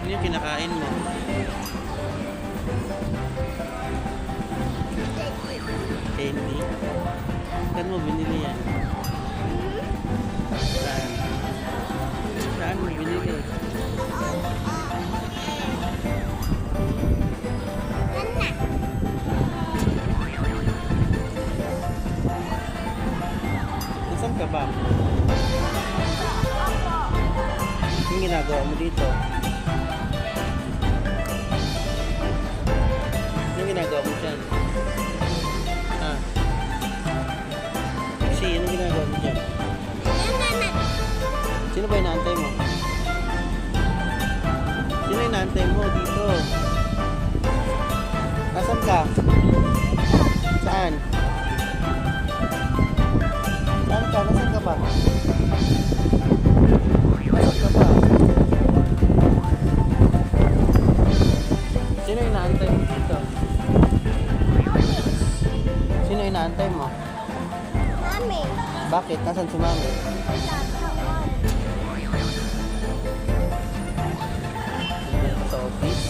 Ano yung kinakain mo? Candy? Saan mo binili yan? Saan? Saan mo binili? Nasaan ka ba? Anong ginagawa mo dito? Anong ginagawa mo dyan? Ah. Kasi, anong ginagawa mo dyan? Sino ba inaantay mo? Sino inaantay mo dito? Nasaan ka? Saan? Saan ka? Nasaan ka ba? Nasaan ka ba? Sino inaantay mo dito? Sino inaantay mo? Mami. Bakit? Nasaan si Mami? Sa office?